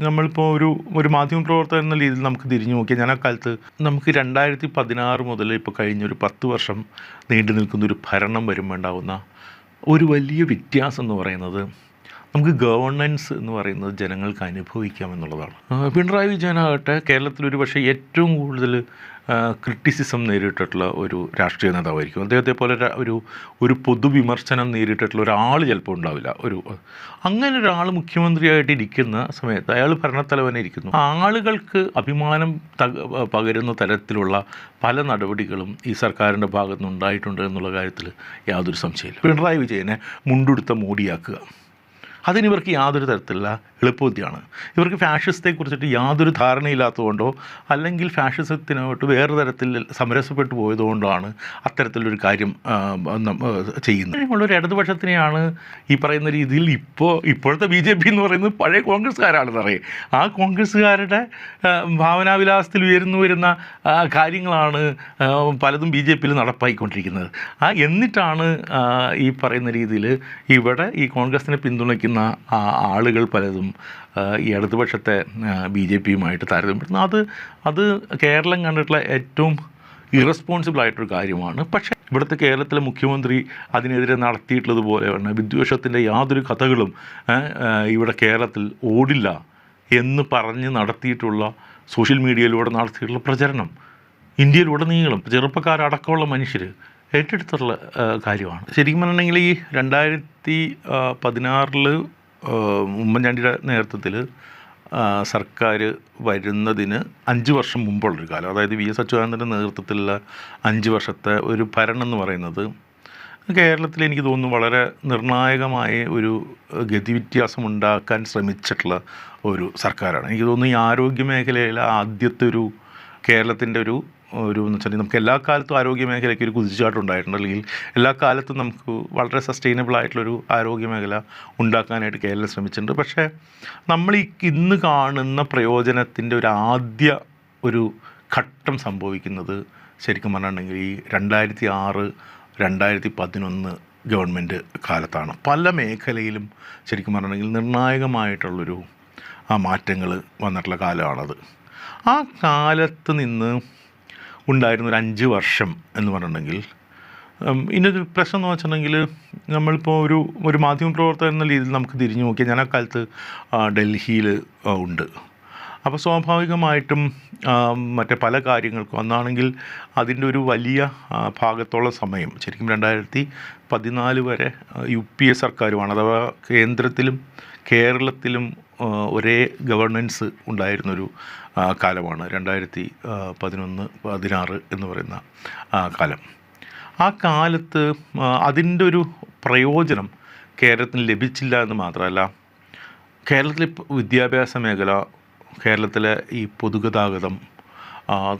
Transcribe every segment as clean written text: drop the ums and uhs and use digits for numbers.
നമ്മളിപ്പോൾ ഒരു മാധ്യമപ്രവർത്തകൻ എന്ന രീതിയിൽ നമുക്ക് തിരിഞ്ഞു നോക്കിയാൽ ഞാൻ ആ കാലത്ത് നമുക്ക് 2016 മുതൽ ഇപ്പോൾ കഴിഞ്ഞൊരു 10 വർഷം നീണ്ടു നിൽക്കുന്നൊരു ഭരണം വരുമ്പോൾ ഉണ്ടാകുന്ന ഒരു വലിയ വ്യത്യാസം എന്ന് പറയുന്നത് നമുക്ക് ഗവർണൻസ് എന്ന് പറയുന്നത് ജനങ്ങൾക്ക് അനുഭവിക്കാമെന്നുള്ളതാണ്. പിണറായി വിജയനാകട്ടെ കേരളത്തിൽ പക്ഷേ ഏറ്റവും കൂടുതൽ ക്രിറ്റിസിസം നേരിട്ടിട്ടുള്ള ഒരു രാഷ്ട്രീയ നേതാവായിരിക്കും. അദ്ദേഹത്തെ പോലെ ഒരു പൊതുവിമർശനം നേരിട്ടിട്ടുള്ള ഒരാൾ ചിലപ്പോൾ ഉണ്ടാവില്ല. അങ്ങനെ ഒരാൾ മുഖ്യമന്ത്രിയായിട്ട് ഇരിക്കുന്ന സമയത്ത് അയാൾ ഭരണത്തലവനെ ഇരിക്കുന്നു. ആളുകൾക്ക് അഭിമാനം പകരുന്ന തരത്തിലുള്ള പല നടപടികളും ഈ സർക്കാരിൻ്റെ ഭാഗത്തു നിന്നുണ്ടായിട്ടുണ്ട് എന്നുള്ള കാര്യത്തിൽ യാതൊരു സംശയമില്ല. പിണറായി വിജയനെ മുണ്ടുടുത്ത മോഡിയാക്കുക, അതിനിവർക്ക് യാതൊരു തരത്തിലുള്ള എളുപ്പബുദ്ധിയാണ്. ഇവർക്ക് ഫാഷിസത്തെക്കുറിച്ചിട്ട് യാതൊരു ധാരണയില്ലാത്തതുകൊണ്ടോ അല്ലെങ്കിൽ ഫാഷിസത്തിനോട്ട് വേറെ തരത്തിൽ സമരസപ്പെട്ടു പോയതുകൊണ്ടാണ് അത്തരത്തിലൊരു കാര്യം ചെയ്യുന്നത്. ഉള്ളൊരു ഇടതുപക്ഷത്തിനെയാണ് ഈ പറയുന്ന രീതിയിൽ ഇപ്പോഴത്തെ BJP എന്ന് പറയുന്നത് പഴയ കോൺഗ്രസ്സുകാരാണെന്ന് അറിയാം. ആ കോൺഗ്രസ്സുകാരുടെ ഭാവനാവിലാസത്തിൽ വരുന്ന കാര്യങ്ങളാണ് പലതും BJPയിൽ നടപ്പായിക്കൊണ്ടിരിക്കുന്നത്. എന്നിട്ടാണ് ഈ പറയുന്ന രീതിയിൽ ഇവിടെ ഈ കോൺഗ്രസിനെ പിന്തുണയ്ക്കുന്ന ആളുകൾ പലതും ഈ ഇടതുപക്ഷത്തെ BJPയുമായിട്ട് താരതമ്യപ്പെടുന്നത്. അത് കേരളം കണ്ടിട്ടുള്ള ഏറ്റവും ഇറസ്പോൺസിബിളായിട്ടൊരു കാര്യമാണ്. പക്ഷേ ഇവിടുത്തെ കേരളത്തിലെ മുഖ്യമന്ത്രി അതിനെതിരെ നടത്തിയിട്ടുള്ളതുപോലെ വിദ്വേഷത്തിൻ്റെ യാതൊരു കഥകളും ഇവിടെ കേരളത്തിൽ ഓടില്ല എന്ന് പറഞ്ഞ് നടത്തിയിട്ടുള്ള സോഷ്യൽ മീഡിയയിലൂടെ നടത്തിയിട്ടുള്ള പ്രചരണം ഇന്ത്യയിലുടനീളം ചെറുപ്പക്കാരടക്കമുള്ള മനുഷ്യർ ഏറ്റെടുത്തുള്ള കാര്യമാണ്. ശരിക്കും പറഞ്ഞിട്ടുണ്ടെങ്കിൽ ഈ 2016 ഉമ്മൻചാണ്ടിയുടെ നേതൃത്വത്തിൽ സർക്കാർ വരുന്നതിന് 5 വർഷം മുമ്പുള്ളൊരു കാലം, അതായത് VS അച്യുതാനന്ദൻ്റെ നേതൃത്വത്തിലുള്ള 5 വർഷത്തെ ഒരു ഭരണം എന്ന് പറയുന്നത് കേരളത്തിൽ എനിക്ക് തോന്നുന്നു വളരെ നിർണായകമായ ഒരു ഗതിവ്യത്യാസം ഉണ്ടാക്കാൻ ശ്രമിച്ചിട്ടുള്ള ഒരു സർക്കാരാണ്. എനിക്ക് തോന്നുന്നു ഈ ആരോഗ്യ മേഖലയിലെ ആദ്യത്തെ കേരളത്തിൻ്റെ എന്ന് വെച്ചാൽ നമുക്ക് എല്ലാ കാലത്തും ആരോഗ്യ മേഖലയ്ക്ക് ഒരു കുതിച്ചുചാട്ടം ഉണ്ടായിട്ടുണ്ട്, അല്ലെങ്കിൽ എല്ലാ കാലത്തും നമുക്ക് വളരെ സസ്റ്റൈനബിൾ ആയിട്ടുള്ളൊരു ആരോഗ്യ മേഖല ഉണ്ടാക്കാനായിട്ട് കേരളം ശ്രമിച്ചിട്ടുണ്ട്. പക്ഷേ നമ്മൾ ഇന്ന് കാണുന്ന പ്രയോജനത്തിൻ്റെ ആദ്യ ഘട്ടം സംഭവിക്കുന്നത് ശരിക്കും പറഞ്ഞിട്ടുണ്ടെങ്കിൽ ഈ 2006-2011 ഗവൺമെൻറ് കാലത്താണ്. പല മേഖലയിലും ശരിക്കും പറഞ്ഞിട്ടുണ്ടെങ്കിൽ നിർണായകമായിട്ടുള്ളൊരു മാറ്റങ്ങൾ വന്നിട്ടുള്ള കാലമാണത്. ആ കാലത്ത് നിന്ന് ഉണ്ടായിരുന്നൊരു 5 വർഷം എന്ന് പറഞ്ഞിട്ടുണ്ടെങ്കിൽ ഇതിനൊരു പ്രശ്നം എന്ന് വെച്ചിട്ടുണ്ടെങ്കിൽ നമ്മളിപ്പോൾ ഒരു മാധ്യമപ്രവർത്തകൻ എന്ന രീതിയിൽ നമുക്ക് തിരിഞ്ഞു നോക്കിയാൽ ഞാൻ ആ കാലത്ത് ഡൽഹിയിൽ ഉണ്ട്. അപ്പോൾ സ്വാഭാവികമായിട്ടും മറ്റേ പല കാര്യങ്ങൾക്കും അന്നാണെങ്കിൽ അതിൻ്റെ ഒരു വലിയ ഭാഗത്തോളം സമയം ശരിക്കും 2014 വരെ UPA സർക്കാരുമാണ്, അഥവാ കേന്ദ്രത്തിലും കേരളത്തിലും ഒരേ ഗവർണൻസ് ഉണ്ടായിരുന്നൊരു കാലമാണ് 2011-16 എന്ന് പറയുന്ന കാലം. ആ കാലത്ത് അതിൻ്റെ ഒരു പ്രയോജനം കേരളത്തിന് ലഭിച്ചില്ല എന്ന് മാത്രമല്ല, കേരളത്തിലെ വിദ്യാഭ്യാസ മേഖല, കേരളത്തിലെ ഈ പൊതുഗതാഗതം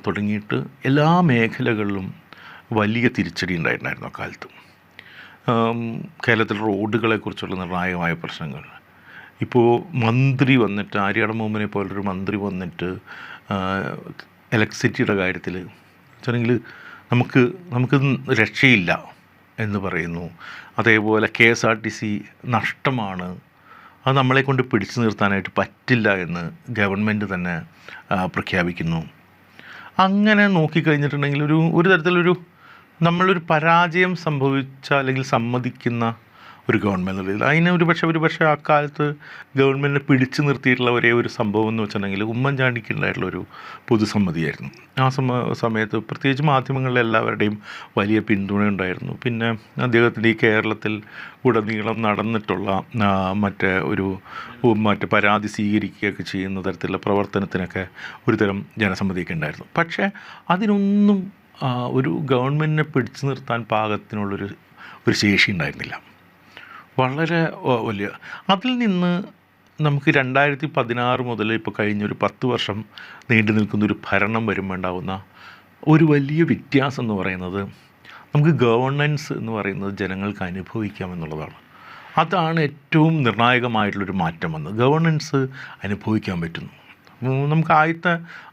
തുടങ്ങിയിട്ട് എല്ലാ മേഖലകളിലും വലിയ തിരിച്ചടി ഉണ്ടായിട്ടുണ്ടായിരുന്നു ആ കാലത്ത്. കേരളത്തിലെ റോഡുകളെക്കുറിച്ചുള്ള നിർണായകമായ പ്രശ്നങ്ങൾ, ഇപ്പോൾ മന്ത്രി വന്നിട്ട് ആര്യാടൻ മുഹമ്മദിനെ പോലൊരു മന്ത്രി വന്നിട്ട് ഇലക്ട്രിസിറ്റിയുടെ കാര്യത്തിൽ വെച്ചിട്ടുണ്ടെങ്കിൽ നമുക്ക് രക്ഷയില്ല എന്ന് പറയുന്നു. അതേപോലെ KSRTC നഷ്ടമാണ്, അത് നമ്മളെ കൊണ്ട് പിടിച്ചു നിർത്താനായിട്ട് പറ്റില്ല എന്ന് ഗവൺമെൻറ് തന്നെ പ്രഖ്യാപിക്കുന്നു. അങ്ങനെ നോക്കിക്കഴിഞ്ഞിട്ടുണ്ടെങ്കിൽ ഒരു തരത്തിലൊരു നമ്മളൊരു പരാജയം സംഭവിച്ച അല്ലെങ്കിൽ സമ്മതിക്കുന്ന ഒരു ഗവൺമെൻറ് നിലയിൽ അതിനെ ഒരു പക്ഷേ അക്കാലത്ത് ഗവൺമെൻറ്റിനെ പിടിച്ചു നിർത്തിയിട്ടുള്ള ഒരു സംഭവം എന്ന് വെച്ചിട്ടുണ്ടെങ്കിൽ ഉമ്മൻചാണ്ടിക്ക് ഉണ്ടായിട്ടുള്ളൊരു പൊതുസമ്മതിയായിരുന്നു. ആ സമയത്ത് പ്രത്യേകിച്ച് മാധ്യമങ്ങളിലെ എല്ലാവരുടെയും വലിയ പിന്തുണ ഉണ്ടായിരുന്നു. പിന്നെ അദ്ദേഹത്തിൻ്റെ ഈ കേരളത്തിൽ ഉടനീളം നടന്നിട്ടുള്ള മറ്റേ പരാതി സ്വീകരിക്കുകയൊക്കെ ചെയ്യുന്ന തരത്തിലുള്ള പ്രവർത്തനത്തിനൊക്കെ ഒരുതരം ജനസമ്മതിയൊക്കെ ഉണ്ടായിരുന്നു. പക്ഷേ അതിനൊന്നും ഒരു ഗവൺമെൻറ്റിനെ പിടിച്ചു നിർത്താൻ പാകത്തിനുള്ളൊരു ശേഷി ഉണ്ടായിരുന്നില്ല. വളരെ വലിയ അതിൽ നിന്ന് നമുക്ക് 2016 മുതൽ ഇപ്പോൾ കഴിഞ്ഞൊരു 10 വർഷം നീണ്ടു നിൽക്കുന്നൊരു ഭരണം വരുമ്പോൾ ഉണ്ടാകുന്ന ഒരു വലിയ വ്യത്യാസം എന്ന് പറയുന്നത് നമുക്ക് ഗവർണൻസ് എന്ന് പറയുന്നത് ജനങ്ങൾക്ക് അനുഭവിക്കാമെന്നുള്ളതാണ്. അതാണ് ഏറ്റവും നിർണായകമായിട്ടുള്ളൊരു മാറ്റം വന്നത്. ഗവർണൻസ് അനുഭവിക്കാൻ പറ്റുന്നു. നമുക്ക് ആദ്യത്തെ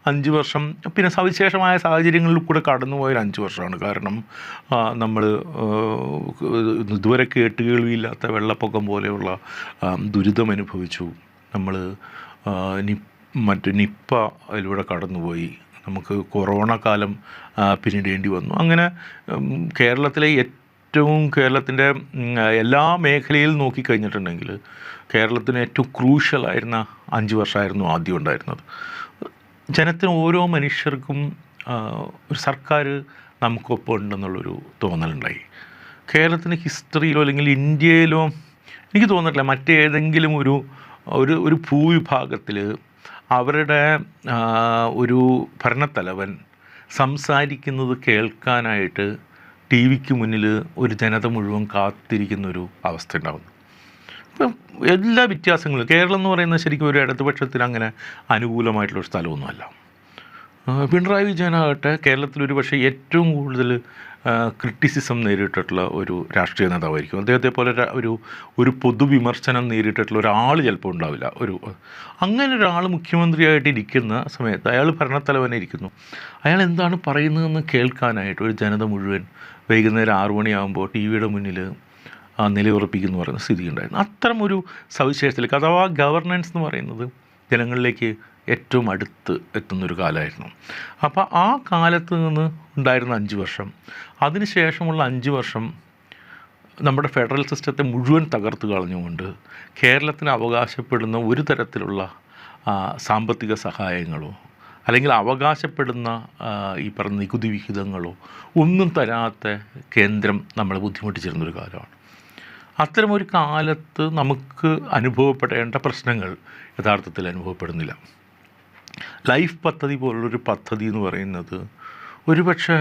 5 വർഷം പിന്നെ സവിശേഷമായ സാഹചര്യങ്ങളിൽ കൂടെ കടന്നുപോയൊരു 5 വർഷമാണ്. കാരണം നമ്മൾ ഇതുവരെ കേട്ടുകേൾവിയില്ലാത്ത വെള്ളപ്പൊക്കം പോലെയുള്ള ദുരിതം അനുഭവിച്ചു. നമ്മൾ ആ, നി നിപ്പ അതിലൂടെ കടന്നുപോയി. നമുക്ക് കൊറോണ കാലം പിന്നിടേണ്ടി വന്നു. അങ്ങനെ കേരളത്തിലെ കേരളത്തിൻ്റെ എല്ലാ മേഖലയിൽ നോക്കിക്കഴിഞ്ഞിട്ടുണ്ടെങ്കിൽ കേരളത്തിന് ഏറ്റവും ക്രൂഷ്യലായിരുന്ന 5 വർഷമായിരുന്നു ആദ്യം ഉണ്ടായിരുന്നത്. ജനത്തിന്, ഓരോ മനുഷ്യർക്കും ഒരു സർക്കാർ നമുക്കൊപ്പം ഉണ്ടെന്നുള്ളൊരു തോന്നലുണ്ടായി. കേരളത്തിന് ഹിസ്റ്ററിയിലോ അല്ലെങ്കിൽ ഇന്ത്യയിലോ എനിക്ക് തോന്നിട്ടില്ല മറ്റേതെങ്കിലും ഒരു ഒരു ഒരു ഭൂവിഭാഗത്തിൽ അവരുടെ ഒരു ഭരണത്തലവൻ സംസാരിക്കുന്നത് കേൾക്കാനായിട്ട് ടി വിക്ക് മുന്നിൽ ഒരു ജനത മുഴുവൻ കാത്തിരിക്കുന്നൊരു അവസ്ഥ ഉണ്ടാകുന്നു. ഇപ്പം എല്ലാ വ്യത്യാസങ്ങളും, കേരളം എന്ന് പറയുന്നത് ശരിക്കും ഒരു ഇടതുപക്ഷത്തിന് അങ്ങനെ അനുകൂലമായിട്ടുള്ളൊരു സ്ഥലമൊന്നുമല്ല. പിണറായി വിജയനാകട്ടെ കേരളത്തിൽ പക്ഷേ ഏറ്റവും കൂടുതൽ ക്രിറ്റിസിസം നേരിട്ടിട്ടുള്ള ഒരു രാഷ്ട്രീയ നേതാവായിരിക്കും. അദ്ദേഹത്തെ പോലെ ഒരു പൊതുവിമർശനം നേരിട്ടിട്ടുള്ള ഒരാൾ ചിലപ്പോൾ ഉണ്ടാവില്ല. അങ്ങനെ ഒരാൾ മുഖ്യമന്ത്രിയായിട്ട് ഇരിക്കുന്ന സമയത്ത് അയാൾ ഭരണത്തലവനെ ഇരിക്കുന്നു. അയാൾ എന്താണ് പറയുന്നതെന്ന് കേൾക്കാനായിട്ട് ഒരു ജനത മുഴുവൻ വൈകുന്നേരം 6 മണിയാകുമ്പോൾ ടി വിയുടെ മുന്നിൽ നിലയുറപ്പിക്കുന്നു പറയുന്ന സ്ഥിതി ഉണ്ടായിരുന്നു. അത്തരം ഒരു സവിശേഷതയിലേക്ക്, അഥവാ ഗവർണൻസ് എന്ന് പറയുന്നത് ജനങ്ങളിലേക്ക് ഏറ്റവും അടുത്ത് എത്തുന്നൊരു കാലമായിരുന്നു. അപ്പോൾ ആ കാലത്ത് നിന്ന് ഉണ്ടായിരുന്ന 5 വർഷം, അതിനുശേഷമുള്ള 5 വർഷം നമ്മുടെ ഫെഡറൽ സിസ്റ്റത്തെ മുഴുവൻ തകർത്ത് കളഞ്ഞുകൊണ്ട് കേരളത്തിന് അവകാശപ്പെടുന്ന ഒരു തരത്തിലുള്ള സാമ്പത്തിക സഹായങ്ങളോ അല്ലെങ്കിൽ അവകാശപ്പെടുന്ന ഈ പറഞ്ഞ നികുതി വിഹിതങ്ങളോ ഒന്നും തരാത്ത കേന്ദ്രം നമ്മളെ ബുദ്ധിമുട്ടിച്ചിരുന്നൊരു കാലമാണ്. അത്തരമൊരു കാലത്ത് നമുക്ക് അനുഭവപ്പെടേണ്ട പ്രശ്നങ്ങൾ യഥാർത്ഥത്തിൽ അനുഭവപ്പെടുന്നില്ല. ലൈഫ് പദ്ധതി പോലുള്ളൊരു പദ്ധതി എന്ന് പറയുന്നത് ഒരുപക്ഷെ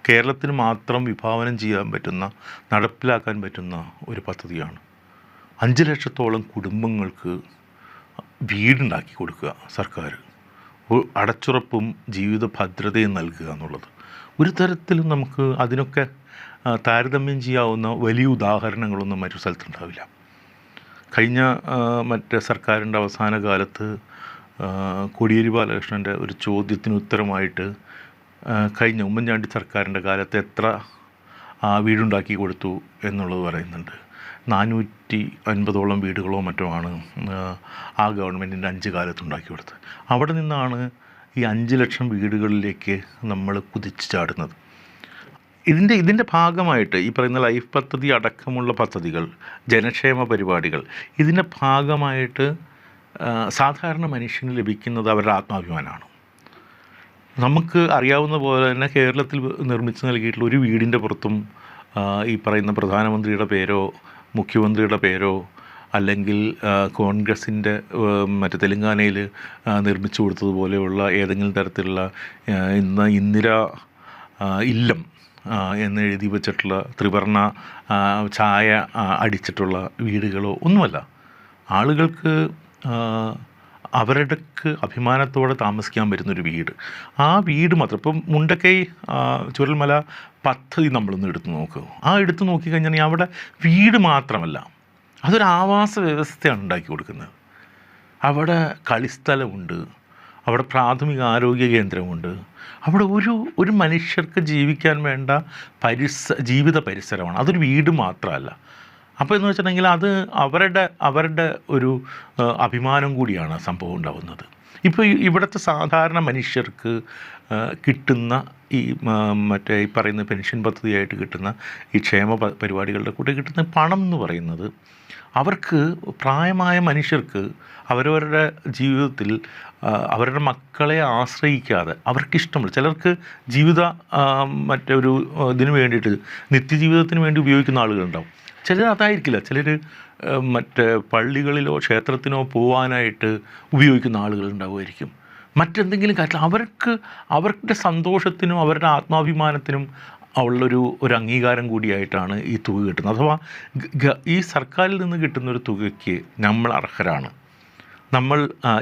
കേരളത്തിന് മാത്രം വിഭാവനം ചെയ്യാൻ പറ്റുന്ന, നടപ്പിലാക്കാൻ പറ്റുന്ന ഒരു പദ്ധതിയാണ്. 5 ലക്ഷത്തോളം കുടുംബങ്ങൾക്ക് വീടുണ്ടാക്കി കൊടുക്കുക സർക്കാർ, അടച്ചുറപ്പും ജീവിത ഭദ്രതയും നൽകുക എന്നുള്ളത്. ഒരു തരത്തിലും നമുക്ക് അതിനൊക്കെ താരതമ്യം ചെയ്യാവുന്ന വലിയ ഉദാഹരണങ്ങളൊന്നും മറ്റു സ്ഥലത്തുണ്ടാവില്ല. കഴിഞ്ഞ മറ്റേ സർക്കാരിൻ്റെ അവസാന കാലത്ത് കോടിയേരി ബാലകൃഷ്ണൻ്റെ ഒരു ചോദ്യത്തിന് ഉത്തരമായിട്ട് കഴിഞ്ഞ ഉമ്മൻചാണ്ടി സർക്കാരിൻ്റെ കാലത്ത് എത്ര വീടുണ്ടാക്കി കൊടുത്തു എന്നുള്ളത് പറയുന്നുണ്ട്. 450ഓളം വീടുകളോ മറ്റോ ആണ് ആ ഗവൺമെൻറ്റിൻ്റെ 5 കാലത്തുണ്ടാക്കി കൊടുത്തത്. അവിടെ നിന്നാണ് ഈ 5 ലക്ഷം വീടുകളിലേക്ക് നമ്മൾ കുതിച്ചു ചാടുന്നത്. ഇതിൻ്റെ ഭാഗമായിട്ട് ഈ പറയുന്ന ലൈഫ് പദ്ധതി അടക്കമുള്ള പദ്ധതികൾ, ജനക്ഷേമ പരിപാടികൾ, ഇതിൻ്റെ ഭാഗമായിട്ട് സാധാരണ മനുഷ്യന് ലഭിക്കുന്നത് അവരുടെ ആത്മാഭിമാനമാണ്. നമുക്ക് അറിയാവുന്ന പോലെ തന്നെ കേരളത്തിൽ നിർമ്മിച്ച് നൽകിയിട്ടുള്ള ഒരു വീടിൻ്റെ പുറത്തും ഈ പറയുന്ന പ്രധാനമന്ത്രിയുടെ പേരോ മുഖ്യമന്ത്രിയുടെ പേരോ അല്ലെങ്കിൽ കോൺഗ്രസിൻ്റെ മറ്റേ തെലുങ്കാനയിൽ നിർമ്മിച്ചു കൊടുത്തതുപോലെയുള്ള ഏതെങ്കിലും തരത്തിലുള്ള ഇന്ദിര ഇല്ലം എന്ന് എഴുതി വച്ചിട്ടുള്ള ത്രിവർണ്ണ ഛായ അടിച്ചിട്ടുള്ള വീടുകളോ ഒന്നുമല്ല. ആളുകൾക്ക് അവരുടെക്ക് അഭിമാനത്തോടെ താമസിക്കാൻ പറ്റുന്നൊരു വീട്, ആ വീട് മാത്രം. ഇപ്പം മുണ്ടക്കൈ ചുരൽമല പദ്ധതി നമ്മളൊന്ന് എടുത്തു നോക്കിക്കഴിഞ്ഞാൽ അവിടെ വീട് മാത്രമല്ല, അതൊരു ആവാസ വ്യവസ്ഥയാണ് ഉണ്ടാക്കി കൊടുക്കുന്നത്. അവിടെ കളിസ്ഥലമുണ്ട്, അവിടെ പ്രാഥമിക ആരോഗ്യ കേന്ദ്രമുണ്ട്, അവിടെ ഒരു മനുഷ്യർക്ക് ജീവിക്കാൻ വേണ്ട ജീവിത പരിസരമാണ്. അതൊരു വീട് മാത്രമല്ല. അപ്പോൾ എന്ന് വെച്ചിട്ടുണ്ടെങ്കിൽ അത് അവരുടെ ഒരു അഭിമാനം കൂടിയാണ് സംഭവം ഉണ്ടാകുന്നത്. ഇപ്പോൾ ഇവിടുത്തെ സാധാരണ മനുഷ്യർക്ക് കിട്ടുന്ന ഈ മറ്റേ ഈ പറയുന്ന പെൻഷൻ പദ്ധതിയായിട്ട് കിട്ടുന്ന ഈ ക്ഷേമ പരിപാടികളുടെ കൂടെ കിട്ടുന്ന പണം എന്ന് പറയുന്നത് അവർക്ക്, പ്രായമായ മനുഷ്യർക്ക് അവരവരുടെ ജീവിതത്തിൽ അവരുടെ മക്കളെ ആശ്രയിക്കാതെ അവർക്കിഷ്ടമുള്ള, ചിലർക്ക് ഇതിനു വേണ്ടിയിട്ട് നിത്യജീവിതത്തിന് വേണ്ടി ഉപയോഗിക്കുന്ന ആളുകളുണ്ടാവും. ചിലർ അതായിരിക്കില്ല, ചിലർ മറ്റേ പള്ളികളിലോ ക്ഷേത്രത്തിനോ പോകാനായിട്ട് ഉപയോഗിക്കുന്ന ആളുകളുണ്ടാവുമായിരിക്കും. മറ്റെന്തെങ്കിലും കാര്യത്തിൽ അവരുടെ സന്തോഷത്തിനും അവരുടെ ആത്മാഭിമാനത്തിനും ഒരു അംഗീകാരം കൂടിയായിട്ടാണ് ഈ തുക കിട്ടുന്നത്. അഥവാ ഈ സർക്കാരിൽ നിന്ന് കിട്ടുന്നൊരു തുകയ്ക്ക് നമ്മൾ അർഹരാണ്, നമ്മൾ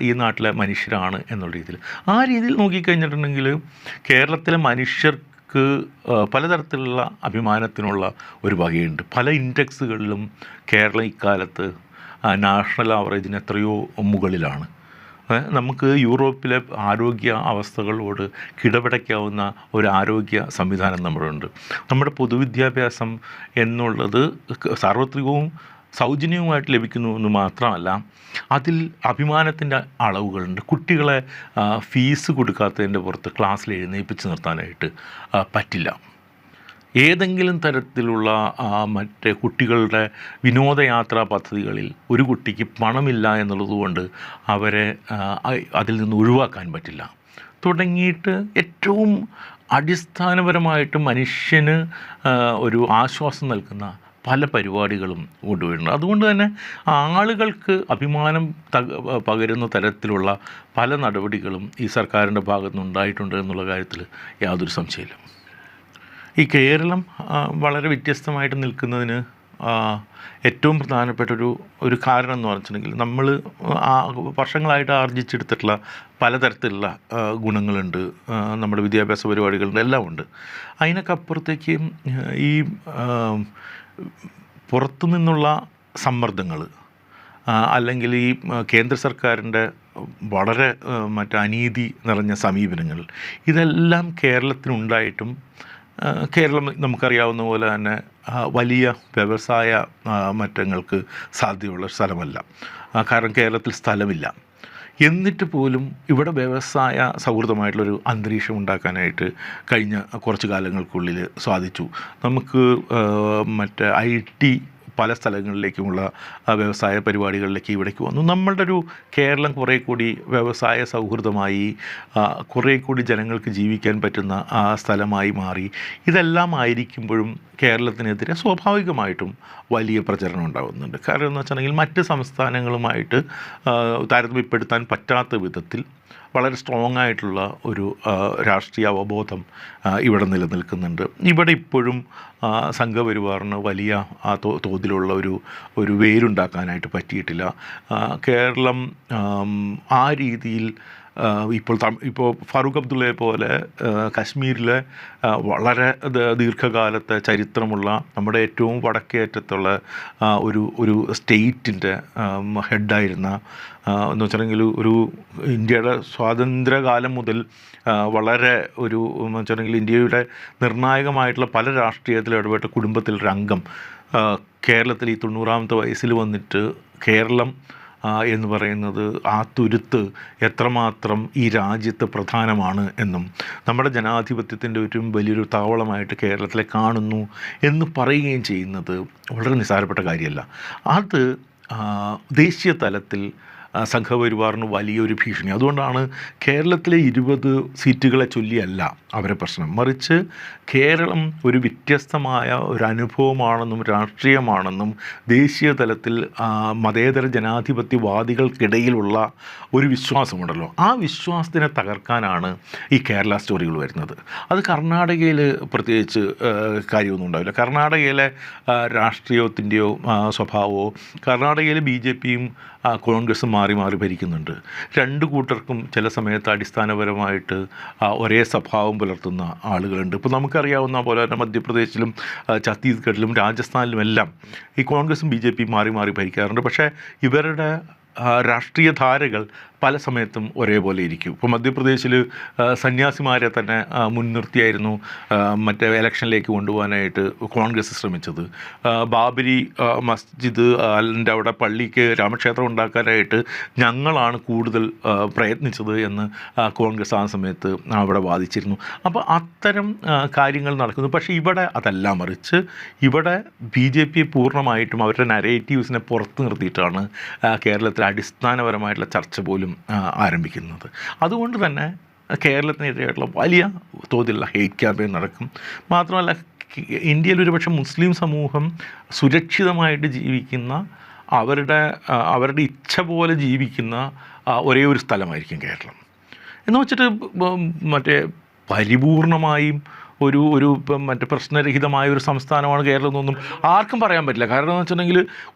ഈ നാട്ടിലെ മനുഷ്യരാണ് എന്നുള്ള രീതിയിൽ. ആ രീതിയിൽ നോക്കിക്കഴിഞ്ഞിട്ടുണ്ടെങ്കിൽ കേരളത്തിലെ മനുഷ്യർക്ക് പലതരത്തിലുള്ള അഭിമാനത്തിനുള്ള ഒരു വകയുണ്ട്. പല ഇൻഡെക്സുകളിലും കേരളം ഇക്കാലത്ത് നാഷണൽ ആവറേജിന് എത്രയോ മുകളിലാണ്. നമുക്ക് യൂറോപ്പിലെ ആരോഗ്യ അവസ്ഥകളോട് കിടപിടയ്ക്കാവുന്ന ഒരു ആരോഗ്യ സംവിധാനം നമ്മളുണ്ട്. നമ്മുടെ പൊതുവിദ്യാഭ്യാസം എന്നുള്ളത് സാർവത്രികവും സൗജന്യവുമായിട്ട് ലഭിക്കുന്നു എന്ന് മാത്രമല്ല, അതിൽ അഭിമാനത്തിൻ്റെ അളവുകളുണ്ട്. കുട്ടികളെ ഫീസ് കൊടുക്കാത്തതിൻ്റെ പുറത്ത് ക്ലാസ്സിൽ എഴുന്നേൽപ്പിച്ച് നിർത്താനായിട്ട് പറ്റില്ല. ഏതെങ്കിലും തരത്തിലുള്ള മറ്റേ കുട്ടികളുടെ വിനോദയാത്രാ പദ്ധതികളിൽ ഒരു കുട്ടിക്ക് പണമില്ല എന്നുള്ളതുകൊണ്ട് അവരെ അതിൽ നിന്ന് ഒഴിവാക്കാൻ പറ്റില്ല. തുടങ്ങിയിട്ട് ഏറ്റവും അടിസ്ഥാനപരമായിട്ട് മനുഷ്യന് ഒരു ആശ്വാസം നൽകുന്ന പല പരിപാടികളും കൊണ്ടുവരുന്നുണ്ട്. അതുകൊണ്ട് തന്നെ ആളുകൾക്ക് അഭിമാനം പകരുന്ന തരത്തിലുള്ള പല നടപടികളും ഈ സർക്കാരിൻ്റെ ഭാഗത്തു നിന്നുണ്ടായിട്ടുണ്ട് എന്നുള്ള കാര്യത്തിൽ യാതൊരു സംശയമില്ല. ഈ കേരളം വളരെ വ്യത്യസ്തമായിട്ട് നിൽക്കുന്നതിന് ഏറ്റവും പ്രധാനപ്പെട്ട ഒരു കാരണം എന്ന് പറഞ്ഞിട്ടുണ്ടെങ്കിൽ, നമ്മൾ വർഷങ്ങളായിട്ട് ആർജിച്ചെടുത്തിട്ടുള്ള പലതരത്തിലുള്ള ഗുണങ്ങളുണ്ട്, നമ്മുടെ വിദ്യാഭ്യാസ പരിപാടികളുണ്ട്, എല്ലാം ഉണ്ട്. അതിനൊക്കെ അപ്പുറത്തേക്ക് ഈ പുറത്തു നിന്നുള്ള സമ്മർദ്ദങ്ങൾ, അല്ലെങ്കിൽ ഈ കേന്ദ്ര സർക്കാരിൻ്റെ വളരെ അനീതി നിറഞ്ഞ സമീപനങ്ങൾ, ഇതെല്ലാം കേരളത്തിനുണ്ടായിട്ടും കേരളം നമുക്കറിയാവുന്ന പോലെ തന്നെ വലിയ വ്യവസായ മാറ്റങ്ങൾക്ക് സാധ്യതയുള്ള സ്ഥലമല്ല. കാരണം കേരളത്തിൽ സ്ഥലമില്ല. എന്നിട്ട് പോലും ഇവിടെ വ്യവസായ സൗഹൃദമായിട്ടുള്ളൊരു അന്തരീക്ഷം ഉണ്ടാക്കാനായിട്ട് കഴിഞ്ഞ കുറച്ച് കാലങ്ങൾക്കുള്ളിൽ സാധിച്ചു. നമുക്ക് IT പല സ്ഥലങ്ങളിലേക്കുമുള്ള വ്യവസായ പരിപാടികളിലേക്ക് ഇവിടേക്ക് വന്നു. നമ്മളുടെ ഒരു കേരളം കുറേ കൂടി വ്യവസായ സൗഹൃദമായി, കുറേ കൂടി ജനങ്ങൾക്ക് ജീവിക്കാൻ പറ്റുന്ന സ്ഥലമായി മാറി. ഇതെല്ലാം ആയിരിക്കുമ്പോഴും കേരളത്തിനെതിരെ സ്വാഭാവികമായിട്ടും വലിയ പ്രചരണം ഉണ്ടാകുന്നുണ്ട്. കാരണം എന്ന് വെച്ചിട്ടുണ്ടെങ്കിൽ മറ്റ് സംസ്ഥാനങ്ങളുമായിട്ട് താരതമ്യപ്പെടുത്താൻ പറ്റാത്ത വിധത്തിൽ വളരെ സ്ട്രോങ് ആയിട്ടുള്ള ഒരു രാഷ്ട്രീയ അവബോധം ഇവിടെ നിലനിൽക്കുന്നുണ്ട്. ഇവിടെ ഇപ്പോഴും സംഘപരിവാറിന് വലിയ തോതിലുള്ള ഒരു വേരുണ്ടാക്കാനായിട്ട് പറ്റിയിട്ടില്ല. കേരളം ആ രീതിയിൽ ഇപ്പോൾ ഫാറൂഖ് അബ്ദുള്ളയെ പോലെ കശ്മീരിലെ വളരെ ദീർഘകാലത്തെ ചരിത്രമുള്ള നമ്മുടെ ഏറ്റവും വടക്കേ അറ്റത്തുള്ള ഒരു സ്റ്റേറ്റിൻ്റെ ഹെഡായിരുന്ന എന്ന് വെച്ചിട്ടുണ്ടെങ്കിൽ ഒരു ഇന്ത്യയുടെ സ്വാതന്ത്ര്യകാലം മുതൽ വളരെ എന്ന് വെച്ചിട്ടുണ്ടെങ്കിൽ ഇന്ത്യയുടെ നിർണായകമായിട്ടുള്ള പല രാഷ്ട്രീയത്തിലും ഇടപെട്ട കുടുംബത്തിലൊരു അംഗം കേരളത്തിൽ ഈ 90ാമത്തെ വയസ്സിൽ വന്നിട്ട് കേരളം എന്ന് പറയുന്നത് ആ തുരുത്ത് എത്രമാത്രം ഈ രാജ്യത്ത് പ്രധാനമാണ് എന്നും നമ്മുടെ ജനാധിപത്യത്തിൻ്റെ വലിയൊരു താവളമായിട്ട് കേരളത്തിലെ കാണുന്നു എന്ന് പറയുകയും ചെയ്യുന്നത് വളരെ നിസ്സാരപ്പെട്ട കാര്യമല്ല. അത് ദേശീയ തലത്തിൽ സംഘപരിവാറിന് വലിയൊരു ഭീഷണി. അതുകൊണ്ടാണ് കേരളത്തിലെ 20 സീറ്റുകളെ ചൊല്ലിയല്ല അവരെ പ്രശ്നം, മറിച്ച് കേരളം ഒരു വ്യത്യസ്തമായ ഒരു അനുഭവമാണെന്നും രാഷ്ട്രീയമാണെന്നും ദേശീയ തലത്തിൽ മതേതര ജനാധിപത്യവാദികൾക്കിടയിലുള്ള ഒരു വിശ്വാസമുണ്ടല്ലോ, ആ വിശ്വാസത്തിനെ തകർക്കാനാണ് ഈ കേരള സ്റ്റോറികൾ വരുന്നത്. അത് കർണാടകയിൽ പ്രത്യേകിച്ച് കാര്യമൊന്നും ഉണ്ടാവില്ല. കർണാടകയിലെ രാഷ്ട്രീയത്തിൻ്റെയോ സ്വഭാവമോ, കർണാടകയിൽ BJPയും കോൺഗ്രസും മാറി ഭരിക്കുന്നുണ്ട്. രണ്ടു കൂട്ടർക്കും ചില സമയത്ത് അടിസ്ഥാനപരമായിട്ട് ഒരേ സ്വഭാവം പുലർത്തുന്ന ആളുകളുണ്ട്. ഇപ്പോൾ നമുക്കറിയാവുന്ന പോലെ തന്നെ മധ്യപ്രദേശിലും ഛത്തീസ്ഗഡിലും രാജസ്ഥാനിലുമെല്ലാം ഈ കോൺഗ്രസും BJPയും മാറി ഭരിക്കാറുണ്ട്. പക്ഷേ ഇവരുടെ രാഷ്ട്രീയ ധാരകൾ പല സമയത്തും ഒരേപോലെ ഇരിക്കും. ഇപ്പോൾ മധ്യപ്രദേശിൽ സന്യാസിമാരെ തന്നെ മുൻനിർത്തിയായിരുന്നു മറ്റേ ഇലക്ഷനിലേക്ക് കൊണ്ടുപോകാനായിട്ട് കോൺഗ്രസ് ശ്രമിച്ചത്. ബാബരി മസ്ജിദ് അതിൻ്റെ അവിടെ പള്ളിക്ക് രാമക്ഷേത്രം ഉണ്ടാക്കാനായിട്ട് ഞങ്ങളാണ് കൂടുതൽ പ്രയത്നിച്ചത് എന്ന് കോൺഗ്രസ് ആ സമയത്ത് അവിടെ വാദിച്ചിരുന്നു. അപ്പോൾ അത്തരം കാര്യങ്ങൾ നടക്കുന്നു. പക്ഷേ ഇവിടെ അതല്ല, മറിച്ച് ഇവിടെ BJP പൂർണ്ണമായിട്ടും അവരുടെ നരേറ്റീവ്സിനെ പുറത്ത് നിർത്തിയിട്ടാണ് കേരളത്തിൽ അടിസ്ഥാനപരമായിട്ടുള്ള ചർച്ച പോലും ആരംഭിക്കുന്നത്. അതുകൊണ്ട് തന്നെ കേരളത്തിനെതിരെയുള്ള വലിയ തോതിലുള്ള ഹെയ്റ്റ് ക്യാമ്പയിൻ നടക്കും. മാത്രമല്ല, ഇന്ത്യയിൽ ഒരുപക്ഷെ മുസ്ലിം സമൂഹം സുരക്ഷിതമായിട്ട് ജീവിക്കുന്ന, അവരുടെ ഇച്ഛ പോലെ ജീവിക്കുന്ന ഒരേ ഒരു സ്ഥലമായിരിക്കും കേരളം. എന്ന് വെച്ചിട്ട് പരിപൂർണമായും ഒരു പ്രശ്നരഹിതമായ ഒരു സംസ്ഥാനമാണ് കേരളം എന്നൊന്നും ആർക്കും പറയാൻ പറ്റില്ല. കാരണം എന്ന് വെച്ചിട്ടുണ്ടെങ്കിൽ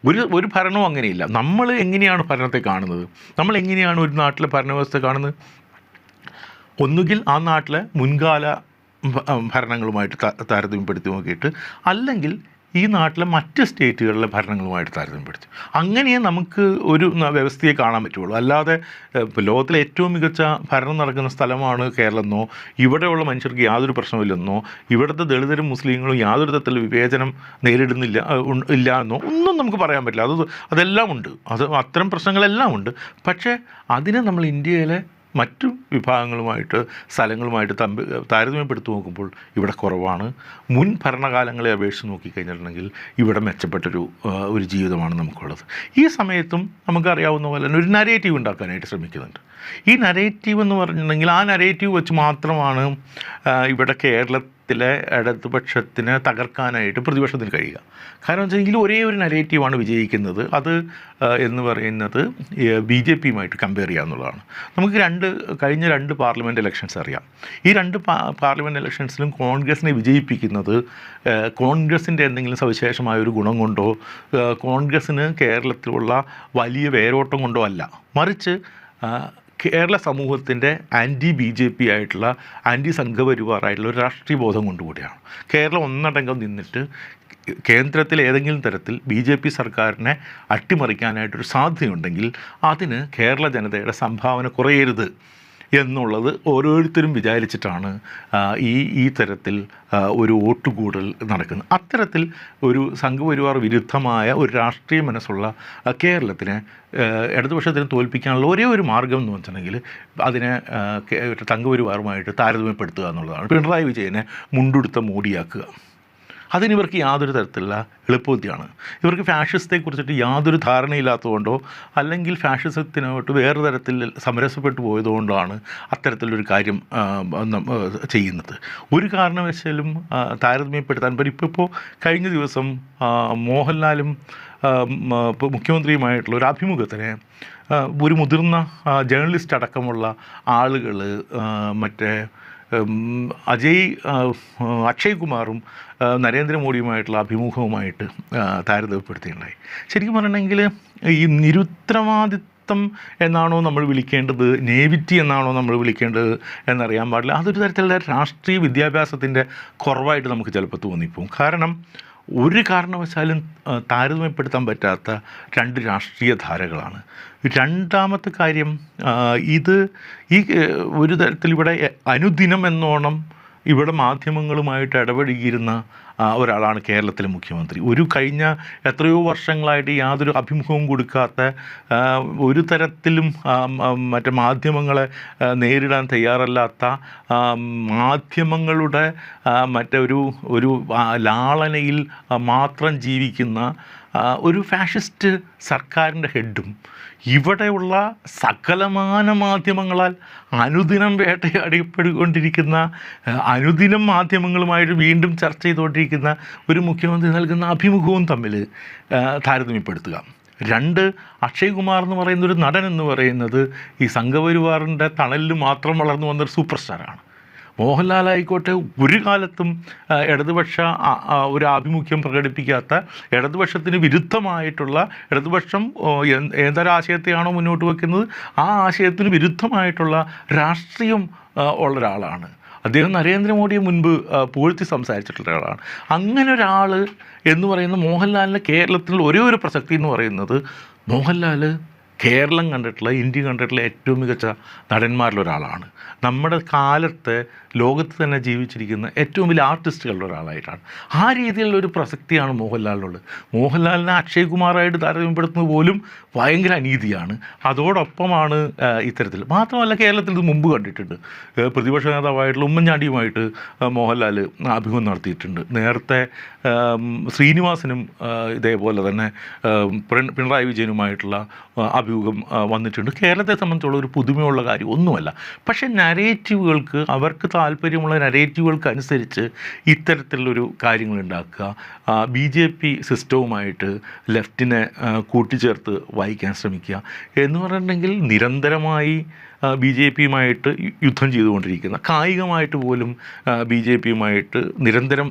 ഒരു ഭരണവും അങ്ങനെയില്ല. നമ്മൾ എങ്ങനെയാണ് ഭരണത്തെ കാണുന്നത്, നമ്മൾ എങ്ങനെയാണ് ഒരു നാട്ടിലെ ഭരണവ്യവസ്ഥ കാണുന്നത്? ഒന്നുകിൽ ആ നാട്ടിലെ മുൻകാല ഭരണങ്ങളുമായിട്ട് താരതമ്യപ്പെടുത്തി നോക്കിയിട്ട്, അല്ലെങ്കിൽ ഈ നാട്ടിലെ മറ്റ് സ്റ്റേറ്റുകളിലെ ഭരണങ്ങളുമായിട്ട് താരതമ്യപ്പെടുത്തി. അങ്ങനെ നമുക്ക് ഒരു വ്യവസ്ഥയെ കാണാൻ പറ്റുള്ളൂ. അല്ലാതെ ഇപ്പോൾ ലോകത്തിലെ ഏറ്റവും മികച്ച ഭരണം നടക്കുന്ന സ്ഥലമാണ് കേരളമെന്നോ, ഇവിടെയുള്ള മനുഷ്യർക്ക് യാതൊരു പ്രശ്നമില്ലെന്നോ, ഇവിടുത്തെ ദളിതരും മുസ്ലിങ്ങളും യാതൊരു തരത്തിലുള്ള വിവേചനം നേരിടുന്നില്ല ഇല്ല എന്നോ ഒന്നും നമുക്ക് പറയാൻ പറ്റില്ല. അതെല്ലാം ഉണ്ട്, അത്തരം പ്രശ്നങ്ങളെല്ലാം ഉണ്ട്. പക്ഷേ അതിനെ നമ്മൾ ഇന്ത്യയിലെ മറ്റു വിഭാഗങ്ങളുമായിട്ട് സ്ഥലങ്ങളുമായിട്ട് താരതമ്യപ്പെടുത്തി നോക്കുമ്പോൾ ഇവിടെ കുറവാണ്. മുൻ ഭരണകാലങ്ങളെ അപേക്ഷിച്ച് നോക്കിക്കഴിഞ്ഞിട്ടുണ്ടെങ്കിൽ ഇവിടെ ഒരു ജീവിതമാണ് നമുക്കുള്ളത്. ഈ സമയത്തും നമുക്കറിയാവുന്ന പോലെ തന്നെ ഒരു നരേറ്റീവ് ഉണ്ടാക്കാനായിട്ട് ശ്രമിക്കുന്നുണ്ട്. ഈ നരേറ്റീവ് എന്ന് പറഞ്ഞിട്ടുണ്ടെങ്കിൽ ആ നരേറ്റീവ് വെച്ച് മാത്രമാണ് ഇവിടെ കേരളത്തിലെ ഇടതുപക്ഷത്തിനെ തകർക്കാനായിട്ട് പ്രതിപക്ഷത്തിന് കഴിയുക. കാരണം വെച്ചാൽ ഇതിൽ ഒരേ ഒരു നരേറ്റീവാണ് വിജയിക്കുന്നത്. അത് എന്ന് പറയുന്നത് BJPയുമായിട്ട് കമ്പയർ ചെയ്യുക എന്നുള്ളതാണ്. നമുക്ക് കഴിഞ്ഞ രണ്ട് പാർലമെൻറ്റ് ഇലക്ഷൻസ് അറിയാം. ഈ രണ്ട് പാർലമെൻറ്റ് ഇലക്ഷൻസിലും കോൺഗ്രസിനെ വിജയിപ്പിക്കുന്നത് കോൺഗ്രസിൻ്റെ എന്തെങ്കിലും സവിശേഷമായ ഒരു ഗുണം കൊണ്ടോ കോൺഗ്രസ്സിന് കേരളത്തിലുള്ള വലിയ വേരോട്ടം കൊണ്ടോ അല്ല, മറിച്ച് കേരള സമൂഹത്തിൻ്റെ BJP ആയിട്ടുള്ള സംഘപരിവാറായിട്ടുള്ള ഒരു രാഷ്ട്രീയ ബോധം കൊണ്ടുകൂടിയാണ്. കേരളം ഒന്നടങ്കം നിന്നിട്ട് കേന്ദ്രത്തിൽ ഏതെങ്കിലും തരത്തിൽ BJP സർക്കാരിനെ അട്ടിമറിക്കാനായിട്ടൊരു സാധ്യതയുണ്ടെങ്കിൽ അതിന് കേരള ജനതയുടെ സംഭാവന കുറയരുത് എന്നുള്ളത് ഓരോരുത്തരും വിചാരിച്ചിട്ടാണ് ഈ തരത്തിൽ ഒരു വോട്ടുകൂടൽ നടക്കുന്നത്. അത്തരത്തിൽ ഒരു സംഘപരിവാർ വിരുദ്ധമായ ഒരു രാഷ്ട്രീയ മനസ്സുള്ള കേരളത്തിനെ ഇടതുപക്ഷത്തിന് തോൽപ്പിക്കാനുള്ള ഒരേ ഒരു മാർഗം എന്ന് വെച്ചിട്ടുണ്ടെങ്കിൽ അതിനെ സംഘപരിവാറുമായിട്ട് താരതമ്യപ്പെടുത്തുക എന്നുള്ളതാണ്. പിണറായി വിജയനെ മുണ്ടുടുത്ത മോഡിയാക്കുക. അതിനിവർക്ക് യാതൊരു തരത്തിലുള്ള എളുപ്പബുദ്ധിയാണ്. ഇവർക്ക് ഫാഷിസത്തെക്കുറിച്ചിട്ട് യാതൊരു ധാരണയില്ലാത്തതുകൊണ്ടോ അല്ലെങ്കിൽ ഫാഷിസത്തിനോട്ട് വേറെ തരത്തിൽ സമരസപ്പെട്ടു പോയതുകൊണ്ടാണ് അത്തരത്തിലൊരു കാര്യം ചെയ്യുന്നത്. ഒരു കാരണവശാലും താരതമ്യപ്പെടുത്താൻ ഇപ്പോൾ കഴിഞ്ഞ ദിവസം മോഹൻലാലും മുഖ്യമന്ത്രിയുമായിട്ടുള്ള ഒരു അഭിമുഖത്തിന് ഒരു മുതിർന്ന ജേർണലിസ്റ്റ് അടക്കമുള്ള ആളുകൾ മറ്റേ അക്ഷയ് കുമാറും നരേന്ദ്രമോദിയുമായിട്ടുള്ള അഭിമുഖവുമായിട്ട് താരതമ്യപ്പെടുത്തിയിട്ടുണ്ടായി. ശരിക്കും പറഞ്ഞിട്ടുണ്ടെങ്കിൽ ഈ നിരുത്തരവാദിത്വം എന്നാണോ നമ്മൾ വിളിക്കേണ്ടത്, നേവിറ്റി എന്നാണോ നമ്മൾ വിളിക്കേണ്ടത് എന്നറിയാൻ പാടില്ല. അതൊരു തരത്തിലുള്ള രാഷ്ട്രീയ വിദ്യാഭ്യാസത്തിൻ്റെ കുറവായിട്ട് നമുക്ക് ചിലപ്പോൾ തോന്നിപ്പോവും. കാരണം ഒരു കാരണവശാലും താരതമ്യപ്പെടുത്താൻ പറ്റാത്ത രണ്ട് രാഷ്ട്രീയ ധാരകളാണ്. രണ്ടാമത്തെ കാര്യം, ഒരു തരത്തിൽ ഇവിടെ അനുദിനം എന്നോണം ഇവിടെ മാധ്യമങ്ങളുമായിട്ട് ഇടപഴകിയിരുന്ന ഒരാളാണ് കേരളത്തിലെ മുഖ്യമന്ത്രി. കഴിഞ്ഞ എത്രയോ വർഷങ്ങളായിട്ട് യാതൊരു അഭിമുഖവും കൊടുക്കാത്ത, ഒരു തരത്തിലും മറ്റേ മാധ്യമങ്ങളെ നേരിടാൻ തയ്യാറല്ലാത്ത, മാധ്യമങ്ങളുടെ ഒരു ലാളനയിൽ മാത്രം ജീവിക്കുന്ന ഒരു ഫാഷിസ്റ്റ് സർക്കാരിൻ്റെ ഹെഡും ഇവിടെയുള്ള സകലമാന മാധ്യമങ്ങളാൽ അനുദിനം വേട്ടയാടിപ്പെട്ടുകൊണ്ടിരിക്കുന്ന, അനുദിനം മാധ്യമങ്ങളുമായിട്ട് വീണ്ടും ചർച്ച ചെയ്തുകൊണ്ടിരിക്കുന്ന ഒരു മുഖ്യമന്ത്രി നൽകുന്ന അഭിമുഖവും തമ്മിൽ താരതമ്യപ്പെടുത്തുക. അക്ഷയ് കുമാർ എന്ന് പറയുന്ന ഒരു നടൻ എന്ന് പറയുന്നത് ഈ സംഘപരിവാറിൻ്റെ തണലിൽ മാത്രം വളർന്നു വന്നൊരു സൂപ്പർ സ്റ്റാറാണ്. മോഹൻലാലായിക്കോട്ടെ ഒരു കാലത്തും ഇടതുപക്ഷ ഒരു ആഭിമുഖ്യം പ്രകടിപ്പിക്കാത്ത, ഇടതുപക്ഷത്തിന് വിരുദ്ധമായിട്ടുള്ള, ഇടതുപക്ഷം ഏതൊരാശയത്തെയാണോ മുന്നോട്ട് വയ്ക്കുന്നത് ആ ആശയത്തിന് വിരുദ്ധമായിട്ടുള്ള രാഷ്ട്രീയം ഉള്ള ഒരാളാണ് അദ്ദേഹം. നരേന്ദ്രമോദിയെ മുൻപ് പുകഴ്ത്തി സംസാരിച്ചിട്ടുള്ള ഒരാളാണ്. അങ്ങനെ ഒരാൾ എന്ന് പറയുന്ന മോഹൻലാലിൻ്റെ കേരളത്തിൽ ഒരേ ഒരു പ്രസക്തി എന്ന് പറയുന്നത്, മോഹൻലാൽ കേരളം കണ്ടിട്ടുള്ള, ഇന്ത്യ കണ്ടിട്ടുള്ള ഏറ്റവും മികച്ച നടന്മാരിലൊരാളാണ്. നമ്മുടെ കാലത്ത് ലോകത്ത് തന്നെ ജീവിച്ചിരിക്കുന്ന ഏറ്റവും വലിയ ആർട്ടിസ്റ്റുകളുടെ ഒരാളായിട്ടാണ്. ആ രീതിയിലുള്ള ഒരു പ്രസക്തിയാണ് മോഹൻലാലിനുള്ളത്. മോഹൻലാലിനെ അക്ഷയ് കുമാറായിട്ട് താരതമ്യപ്പെടുത്തുന്നത് പോലും ഭയങ്കര അനീതിയാണ്. അതോടൊപ്പമാണ് ഇത്തരത്തിൽ. മാത്രമല്ല കേരളത്തിൽ ഇത് മുമ്പ് കണ്ടിട്ടുണ്ട്. പ്രതിപക്ഷ നേതാവായിട്ടുള്ള ഉമ്മൻചാണ്ടിയുമായിട്ട് മോഹൻലാൽ അഭിമുഖം നടത്തിയിട്ടുണ്ട്. നേരത്തെ ശ്രീനിവാസനും ഇതേപോലെ തന്നെ പിണറായി വിജയനുമായിട്ടുള്ള അഭിമുഖം വന്നിട്ടുണ്ട്. കേരളത്തെ സംബന്ധിച്ചുള്ള ഒരു പുതുമയുള്ള കാര്യം ഒന്നുമല്ല. പക്ഷേ നരേറ്റീവുകൾക്ക്, അവർക്ക് താല്പര്യമുള്ള നരേറ്റീവുകൾക്ക് അനുസരിച്ച് ഇത്തരത്തിലുള്ളൊരു കാര്യങ്ങൾ ഉണ്ടാക്കുക, BJP സിസ്റ്റവുമായിട്ട് ലെഫ്റ്റിനെ കൂട്ടിച്ചേർത്ത് വായിക്കാൻ ശ്രമിക്കുക എന്ന് പറഞ്ഞിട്ടുണ്ടെങ്കിൽ നിരന്തരമായി ബി ജെ പിയുമായിട്ട് യുദ്ധം ചെയ്തുകൊണ്ടിരിക്കുന്ന, കായികമായിട്ട് പോലും ബി ജെ പിയുമായിട്ട് നിരന്തരം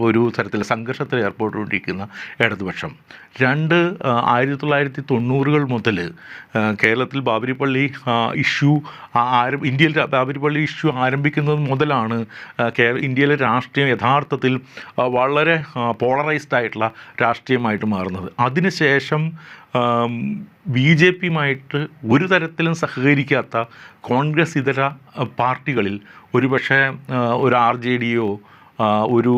ഒരു തരത്തിൽ സംഘർഷത്തിൽ ഏർപ്പെട്ടുകൊണ്ടിരിക്കുന്ന ഇടതുപക്ഷം. 1990 മുതൽ കേരളത്തിൽ ബാബരി പള്ളി ഇഷ്യൂ ഇന്ത്യയിൽ ബാബരി പള്ളി ഇഷ്യൂ ആരംഭിക്കുന്നത് മുതലാണ് ഇന്ത്യയിലെ രാഷ്ട്രീയം യഥാർത്ഥത്തിൽ വളരെ പോളറൈസ്ഡ് ആയിട്ടുള്ള രാഷ്ട്രീയമായിട്ട് മാറുന്നത്. അതിനുശേഷം ബി ജെ പിയുമായിട്ട് ഒരു തരത്തിലും സഹകരിക്കാത്ത കോൺഗ്രസ് ഇതര പാർട്ടികളിൽ ഒരുപക്ഷെ ഒരു ആർ ജെ ഡിയോ ഒരു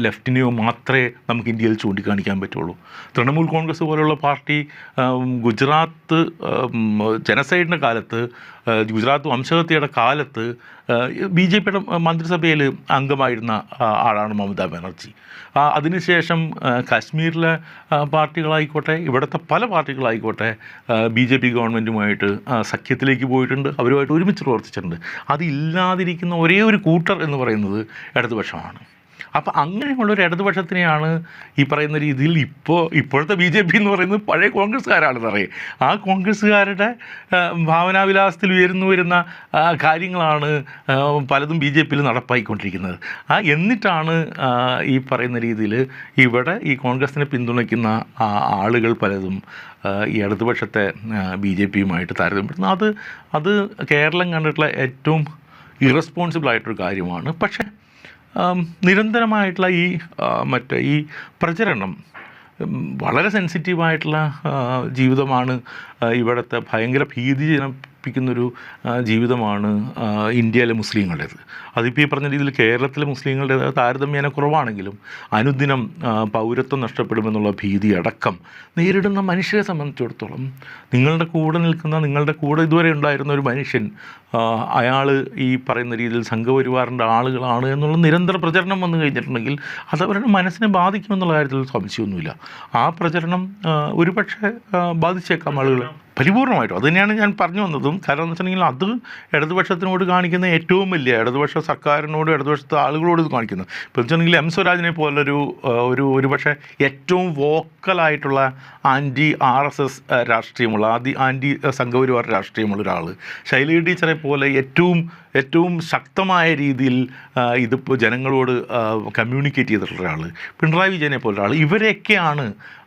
ലെഫ്റ്റിനെയോ മാത്രമേ നമുക്ക് ഇന്ത്യയിൽ ചൂണ്ടിക്കാണിക്കാൻ പറ്റുള്ളൂ. തൃണമൂൽ കോൺഗ്രസ് പോലുള്ള പാർട്ടി ഗുജറാത്ത് ജനസൈഡിൻ്റെ കാലത്ത്, ഗുജറാത്ത് വംശഹത്യയുടെ കാലത്ത് ബി ജെ പിയുടെ മന്ത്രിസഭയിൽ അംഗമായിരുന്ന ആളാണ് മമതാ ബാനർജി. അതിനുശേഷം കാശ്മീരിലെ പാർട്ടികളായിക്കോട്ടെ, ഇവിടുത്തെ പല പാർട്ടികളായിക്കോട്ടെ ബി ജെ പി ഗവൺമെൻറ്റുമായിട്ട് സഖ്യത്തിലേക്ക് പോയിട്ടുണ്ട്, അവരുമായിട്ട് ഒരുമിച്ച് പ്രവർത്തിച്ചിട്ടുണ്ട്. അതില്ലാതിരിക്കുന്ന ഒരേ ഒരു കൂട്ടർ എന്ന് പറയുന്നത് ഇടതുപക്ഷമാണ്. അപ്പോൾ അങ്ങനെയുള്ളൊരു ഇടതുപക്ഷത്തിനെയാണ് ഈ പറയുന്ന രീതിയിൽ ഇപ്പോഴത്തെ ബി ജെ പി എന്ന് പറയുന്നത് പഴയ കോൺഗ്രസ്സുകാരാണെന്ന് പറയും. ആ കോൺഗ്രസ്സുകാരുടെ ഭാവനാവിലാസത്തിൽ വരുന്ന കാര്യങ്ങളാണ് പലതും ബി ജെ പിയിൽ നടപ്പായിക്കൊണ്ടിരിക്കുന്നത്. എന്നിട്ടാണ് ഈ പറയുന്ന രീതിയിൽ ഇവിടെ ഈ കോൺഗ്രസിനെ പിന്തുണയ്ക്കുന്ന ആളുകൾ പലതും ഈ ഇടതുപക്ഷത്തെ ബി ജെ പിയുമായിട്ട് താരതമ്യപ്പെടുന്നത്. അത് കേരളം കണ്ടിട്ടുള്ള ഏറ്റവും ഇറസ്പോൺസിബിളായിട്ടൊരു കാര്യമാണ്. പക്ഷേ നിരന്തരമായിട്ടുള്ള ഈ പ്രചരണം, വളരെ സെൻസിറ്റീവായിട്ടുള്ള ജീവിതമാണ് ഇവിടുത്തെ, ഭയങ്കര ഭീതി ജനിപ്പിക്കുന്നൊരു ജീവിതമാണ് ഇന്ത്യയിലെ മുസ്ലിങ്ങളുടേത്. അതിപ്പോൾ ഈ പറഞ്ഞ രീതിയിൽ കേരളത്തിലെ മുസ്ലിങ്ങളുടേത് താരതമ്യേന കുറവാണെങ്കിലും അനുദിനം പൗരത്വം നഷ്ടപ്പെടുമെന്നുള്ള ഭീതി അടക്കം നേരിടുന്ന മനുഷ്യരെ സംബന്ധിച്ചിടത്തോളം, നിങ്ങളുടെ കൂടെ ഇതുവരെ ഉണ്ടായിരുന്ന ഒരു മനുഷ്യൻ, അയാൾ ഈ പറയുന്ന രീതിയിൽ സംഘപരിവാറിൻ്റെ ആളുകളാണ് എന്നുള്ള നിരന്തര പ്രചരണം വന്നു കഴിഞ്ഞിട്ടുണ്ടെങ്കിൽ അത് അവരുടെ മനസ്സിനെ ബാധിക്കുമെന്നുള്ള കാര്യത്തിൽ സംശയമൊന്നുമില്ല. ആ പ്രചരണം ഒരുപക്ഷെ ബാധിച്ചേക്കാം ആളുകളെ പരിപൂർണമായിട്ടും. അത് തന്നെയാണ് ഞാൻ പറഞ്ഞു വന്നതും. കാരണം എന്ന് വെച്ചിട്ടുണ്ടെങ്കിൽ അത് ഇടതുപക്ഷത്തിനോട് കാണിക്കുന്ന ഏറ്റവും വലിയ, ഇടതുപക്ഷ സർക്കാരിനോട് ഇടതുപക്ഷത്തെ ആളുകളോട് ഇത് കാണിക്കുന്നത്. ഇപ്പോൾ വെച്ചിട്ടുണ്ടെങ്കിൽ എം സ്വരാജിനെ ഒരുപക്ഷെ ഏറ്റവും വോക്കലായിട്ടുള്ള ആൻറ്റി RSS രാഷ്ട്രീയമുള്ള, ആൻറ്റി സംഘപരിവാർ രാഷ്ട്രീയമുള്ള ഒരാൾ, ശൈലജ ടീച്ചറെ പോലെ ഏറ്റവും ശക്തമായ രീതിയിൽ ഇതിപ്പോൾ ജനങ്ങളോട് കമ്മ്യൂണിക്കേറ്റ് ചെയ്തിട്ടുള്ള ഒരാൾ, പിണറായി വിജയനെ പോലെ ഒരാൾ, ഇവരെയൊക്കെയാണ്,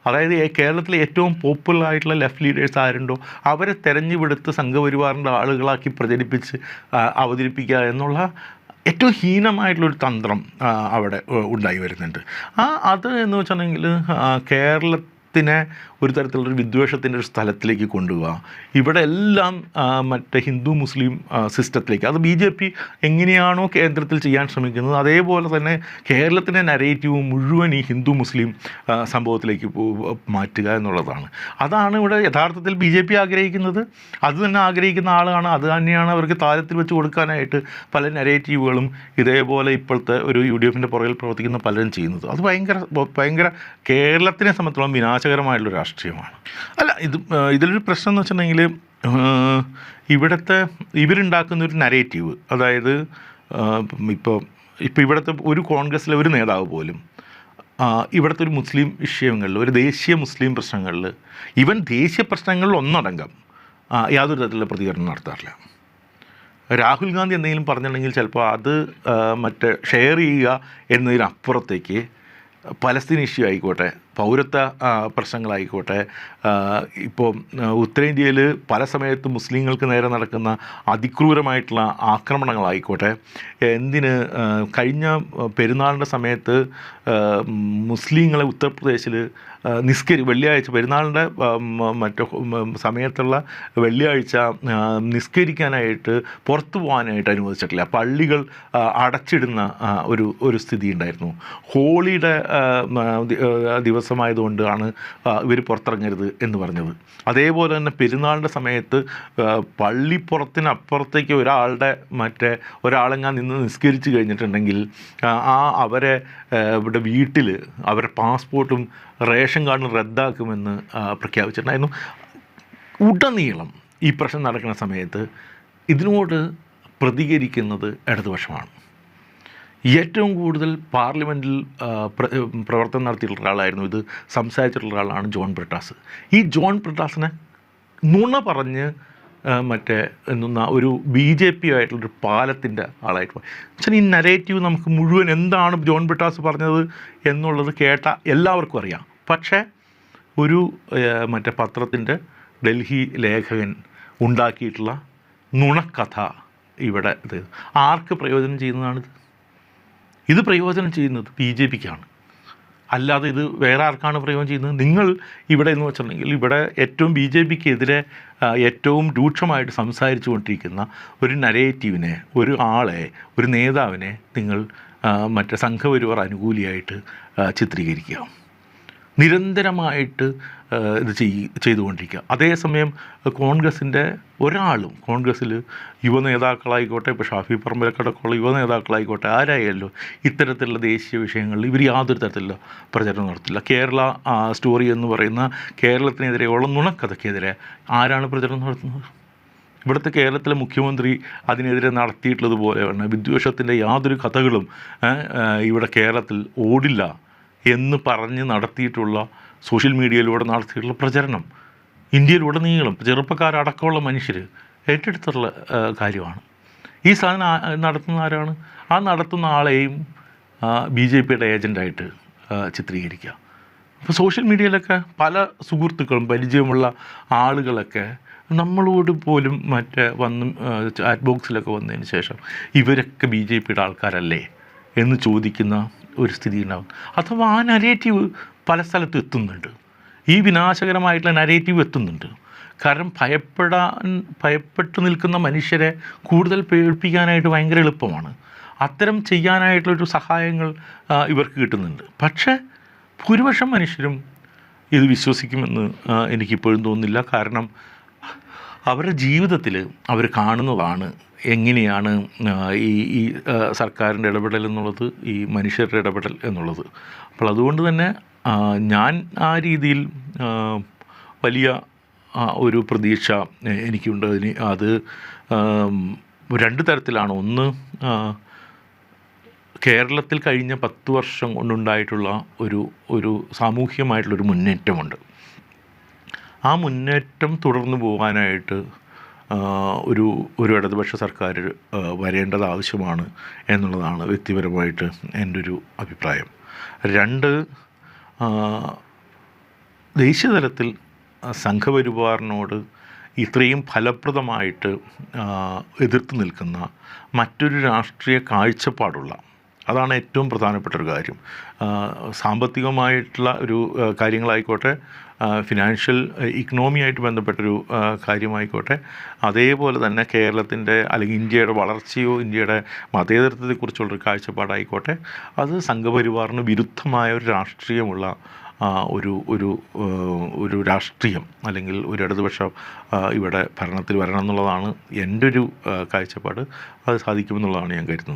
അതായത് കേരളത്തിലെ ഏറ്റവും പോപ്പുലറായിട്ടുള്ള ലെഫ്റ്റ് ലീഡേഴ്സ് ആരുണ്ടോ അവരെ തെരഞ്ഞെടുത്ത് സംഘപരിവാറിൻ്റെ ആളുകളാക്കി പ്രചരിപ്പിച്ച് അവതരിപ്പിക്കുക എന്നുള്ള ഏറ്റവും ഹീനമായിട്ടുള്ളൊരു തന്ത്രം അവിടെ ഉണ്ടായി വരുന്നുണ്ട്. അത് എന്ന് വെച്ചിട്ടുണ്ടെങ്കിൽ കേരളത്തിനെ ഒരു തരത്തിലുള്ളൊരു വിദ്വേഷത്തിൻ്റെ ഒരു സ്ഥലത്തിലേക്ക് കൊണ്ടുപോവുക, ഇവിടെ എല്ലാം മറ്റേ ഹിന്ദു മുസ്ലിം സിസ്റ്റത്തിലേക്ക്, അത് ബി ജെ പി എങ്ങനെയാണോ കേന്ദ്രത്തിൽ ചെയ്യാൻ ശ്രമിക്കുന്നത് അതേപോലെ തന്നെ കേരളത്തിൻ്റെ നരേറ്റീവ് മുഴുവൻ ഈ ഹിന്ദു മുസ്ലിം സംഭവത്തിലേക്ക് മാറ്റുക എന്നുള്ളതാണ്. അതാണ് ഇവിടെ യഥാർത്ഥത്തിൽ ബി ജെ പി ആഗ്രഹിക്കുന്നത്. അത് തന്നെ ആഗ്രഹിക്കുന്ന ആളാണ്, അത് തന്നെയാണ് അവർക്ക് താരത്തിൽ വെച്ച് കൊടുക്കാനായിട്ട് പല നരേറ്റീവുകളും ഇതേപോലെ ഇപ്പോഴത്തെ ഒരു UDFൻ്റെ പുറകിൽ പ്രവർത്തിക്കുന്ന പലരും ചെയ്യുന്നത്. അത് ഭയങ്കര കേരളത്തിനെ സംബന്ധിച്ചോളം വിനാശകരമായിട്ടുള്ള രാഷ്ട്രീയമാണ്. അല്ല, ഇതിലൊരു പ്രശ്നം എന്ന് വെച്ചിട്ടുണ്ടെങ്കിൽ ഇവരുണ്ടാക്കുന്നൊരു നരേറ്റീവ്, അതായത് ഇപ്പോൾ ഇവിടുത്തെ ഒരു കോൺഗ്രസ്സിലെ ഒരു നേതാവ് പോലും ഇവിടുത്തെ ഒരു മുസ്ലിം വിഷയങ്ങളിൽ, ഒരു ദേശീയ മുസ്ലിം പ്രശ്നങ്ങളിൽ, ഈവൻ ദേശീയ പ്രശ്നങ്ങളിൽ ഒന്നടങ്കം യാതൊരു തരത്തിലുള്ള പ്രതികരണം നടത്താറില്ല. രാഹുൽ ഗാന്ധി എന്തെങ്കിലും പറഞ്ഞിട്ടുണ്ടെങ്കിൽ ചിലപ്പോൾ അത് ഷെയർ ചെയ്യുക എന്നതിനപ്പുറത്തേക്ക് പലസ്തീൻ ഇഷ്യൂ ആയിക്കോട്ടെ, പൗരത്വ പ്രശ്നങ്ങളായിക്കോട്ടെ, ഇപ്പോൾ ഉത്തരേന്ത്യയിൽ പല സമയത്തും മുസ്ലിങ്ങൾക്ക് നേരെ നടക്കുന്ന അതിക്രൂരമായിട്ടുള്ള ആക്രമണങ്ങളായിക്കോട്ടെ, കഴിഞ്ഞ പെരുന്നാളിൻ്റെ സമയത്ത് മുസ്ലിങ്ങളെ ഉത്തർപ്രദേശിൽ വെള്ളിയാഴ്ച പെരുന്നാളിൻ്റെ സമയത്തുള്ള വെള്ളിയാഴ്ച നിസ്കരിക്കാനായിട്ട് പുറത്തു പോകാനായിട്ട് അനുവദിച്ചിട്ടില്ല. പള്ളികൾ അടച്ചിടുന്ന ഒരു സ്ഥിതി ഉണ്ടായിരുന്നു. ഹോളിയുടെ ദിവസമായതുകൊണ്ടാണ് ഇവർ പുറത്തിറങ്ങരുത് എന്ന് പറഞ്ഞത്. അതേപോലെ തന്നെ പെരുന്നാളിൻ്റെ സമയത്ത് പള്ളിപ്പുറത്തിനപ്പുറത്തേക്ക് ഒരാളെങ്ങാൻ നിന്ന് നിസ്കരിച്ച് കഴിഞ്ഞിട്ടുണ്ടെങ്കിൽ അവരെ ഇവിടെ വീട്ടിൽ അവരുടെ പാസ്പോർട്ടും റേഷൻ കാർഡും റദ്ദാക്കുമെന്ന് പ്രഖ്യാപിച്ചിട്ടുണ്ടായിരുന്നു. ഉടനീളം ഈ പ്രശ്നം നടക്കുന്ന സമയത്ത് ഇതിനോട് പ്രതികരിക്കുന്നത് ഇടതുപക്ഷമാണ്. ഏറ്റവും കൂടുതൽ പാർലമെൻറ്റിൽ പ്രവർത്തനം നടത്തിയിട്ടുള്ള ഒരാളായിരുന്നു, ഇത് സംസാരിച്ചിട്ടുള്ള ഒരാളാണ് ജോൺ ബ്രിട്ടാസ്. ഈ ജോൺ ബ്രിട്ടാസിനെ നുണ പറഞ്ഞ് മറ്റേ എന്തുന്ന ഒരു BJP ആയിട്ടുള്ളൊരു പാലത്തിൻ്റെ ആളായിട്ട് വെച്ചാൽ ഈ നരേറ്റീവ് നമുക്ക് മുഴുവൻ എന്താണ് ജോൺ ബ്രിട്ടാസ് പറഞ്ഞത് എന്നുള്ളത് കേട്ട എല്ലാവർക്കും അറിയാം. പക്ഷേ ഒരു മറ്റേ പത്രത്തിൻ്റെ ഡൽഹി ലേഖകൻ ഉണ്ടാക്കിയിട്ടുള്ള നുണക്കഥ ഇവിടെ ഇത് ആർക്ക് പ്രയോജനം ചെയ്യുന്നതാണിത്? ഇത് പ്രയോജനം ചെയ്യുന്നത് BJPക്കാണ്, അല്ലാതെ ഇത് വേറെ ആർക്കാണ് പ്രയോജനം ചെയ്യുന്നത്? നിങ്ങൾ ഇവിടെ എന്ന് വെച്ചിട്ടുണ്ടെങ്കിൽ ഇവിടെ ഏറ്റവും BJPക്കെതിരെ ഏറ്റവും രൂക്ഷമായിട്ട് സംസാരിച്ചു കൊണ്ടിരിക്കുന്ന ഒരു നരേറ്റീവിനെ, ഒരു ആളെ, ഒരു നേതാവിനെ നിങ്ങൾ മറ്റേ സംഘപരിവാർ അനുകൂലിയായിട്ട് ചിത്രീകരിക്കുക, നിരന്തരമായിട്ട് ഇത് ചെയ്തുകൊണ്ടിരിക്കുക. അതേസമയം കോൺഗ്രസിൻ്റെ ഒരാളും, കോൺഗ്രസ്സിൽ യുവനേതാക്കളായിക്കോട്ടെ, ഇപ്പോൾ ഷാഫി പറമ്പിലൊക്കെയുള്ള യുവനേതാക്കളായിക്കോട്ടെ, ആരായാലും ഇത്തരത്തിലുള്ള ദേശീയ വിഷയങ്ങളിൽ ഇവർ യാതൊരു തരത്തിലുള്ള പ്രചരണം നടത്തില്ല. കേരള സ്റ്റോറി എന്ന് പറയുന്ന കേരളത്തിനെതിരെയുള്ള നുണക്കഥയ്ക്കെതിരെ ആരാണ് പ്രചരണം നടത്തുന്നത്? ഇവിടുത്തെ കേരളത്തിലെ മുഖ്യമന്ത്രി അതിനെതിരെ നടത്തിയിട്ടുള്ളതുപോലെയാണ് വിദ്വേഷത്തിൻ്റെ യാതൊരു കഥകളും ഇവിടെ കേരളത്തിൽ ഓടില്ല എന്ന് പറഞ്ഞ് നടത്തിയിട്ടുള്ള സോഷ്യൽ മീഡിയയിലൂടെ നടത്തിയിട്ടുള്ള പ്രചരണം ഇന്ത്യയിലുടനീളം ചെറുപ്പക്കാരടക്കമുള്ള മനുഷ്യർ ഏറ്റെടുത്തുള്ള കാര്യമാണ്. ഈ സാധനം നടത്തുന്ന ആരാണ്? ആ നടത്തുന്ന ആളെയും BJPയുടെ ഏജൻ്റായിട്ട് ചിത്രീകരിക്കുക. അപ്പോൾ സോഷ്യൽ മീഡിയയിലൊക്കെ പല സുഹൃത്തുക്കളും പരിചയമുള്ള ആളുകളൊക്കെ നമ്മളോട് പോലും മറ്റേ വന്ന് ചാറ്റ് ബോക്സിലൊക്കെ വന്നതിന് ശേഷം ഇവരൊക്കെ BJPയുടെ ആൾക്കാരല്ലേ എന്ന് ചോദിക്കുന്ന ഒരു സ്ഥിതി ഉണ്ടാകും. അഥവാ ആ നരേറ്റീവ് പല സ്ഥലത്തും എത്തുന്നുണ്ട്, ഈ വിനാശകരമായിട്ടുള്ള നരേറ്റീവ് എത്തുന്നുണ്ട്. കാരണം ഭയപ്പെട്ടു നിൽക്കുന്ന മനുഷ്യരെ കൂടുതൽ പേടിപ്പിക്കാനായിട്ട് ഭയങ്കര എളുപ്പമാണ്. അത്തരം ചെയ്യാനായിട്ടുള്ളൊരു സഹായങ്ങൾ ഇവർക്ക് കിട്ടുന്നുണ്ട്. പക്ഷേ ഭൂരിപക്ഷം മനുഷ്യരും ഇത് വിശ്വസിക്കുമെന്ന് എനിക്കിപ്പോഴും തോന്നുന്നില്ല. കാരണം അവരുടെ ജീവിതത്തിൽ അവർ കാണുന്നതാണ് എങ്ങനെയാണ് ഈ സർക്കാരിൻ്റെ ഇടപെടൽ എന്നുള്ളത്, ഈ മനുഷ്യരുടെ ഇടപെടൽ എന്നുള്ളത്. അപ്പോൾ അതുകൊണ്ട് തന്നെ ഞാൻ ആ രീതിയിൽ വലിയ ഒരു പ്രതീക്ഷ എനിക്കുണ്ട്. അത് രണ്ട് തരത്തിലാണ്. ഒന്ന്, കേരളത്തിൽ കഴിഞ്ഞ 10 വർഷം കൊണ്ടുണ്ടായിട്ടുള്ള ഒരു സാമൂഹ്യമായിട്ടുള്ളൊരു മുന്നേറ്റമുണ്ട്. ആ മുന്നേറ്റം തുടർന്നു പോകാനായിട്ട് ഒരു ഇടതുപക്ഷ സർക്കാർ വരേണ്ടത് ആവശ്യമാണ് എന്നുള്ളതാണ് വ്യക്തിപരമായിട്ട് എൻ്റെ ഒരു അഭിപ്രായം. 2, ദേശീയതലത്തിൽ സംഘപരിവാറിനോട് ഇത്രയും ഫലപ്രദമായിട്ട് എതിർത്ത് നിൽക്കുന്ന മറ്റൊരു രാഷ്ട്രീയ കാഴ്ചപ്പാടുള്ള, അതാണ് ഏറ്റവും പ്രധാനപ്പെട്ട ഒരു കാര്യം. സാമ്പത്തികമായിട്ടുള്ള ഒരു കാര്യങ്ങളായിക്കോട്ടെ, ഫിനാൻഷ്യൽ ഇക്കണോമിയായിട്ട് ബന്ധപ്പെട്ടൊരു കാര്യമായിക്കോട്ടെ, അതേപോലെ തന്നെ കേരളത്തിൻ്റെ അല്ലെങ്കിൽ ഇന്ത്യയുടെ വളർച്ചയോ ഇന്ത്യയുടെ മതേതരത്വത്തെക്കുറിച്ചുള്ളൊരു കാഴ്ചപ്പാടായിക്കോട്ടെ, അത് സംഘപരിവാറിന് വിരുദ്ധമായ ഒരു രാഷ്ട്രീയമുള്ള ഒരു രാഷ്ട്രീയം അല്ലെങ്കിൽ ഒരു ഇടതുപക്ഷം ഇവിടെ ഭരണത്തിൽ വരണം എന്നുള്ളതാണ് എൻ്റെ ഒരു കാഴ്ചപ്പാട്. അത് സാധിക്കുമെന്നുള്ളതാണ് ഞാൻ കരുതുന്നത്.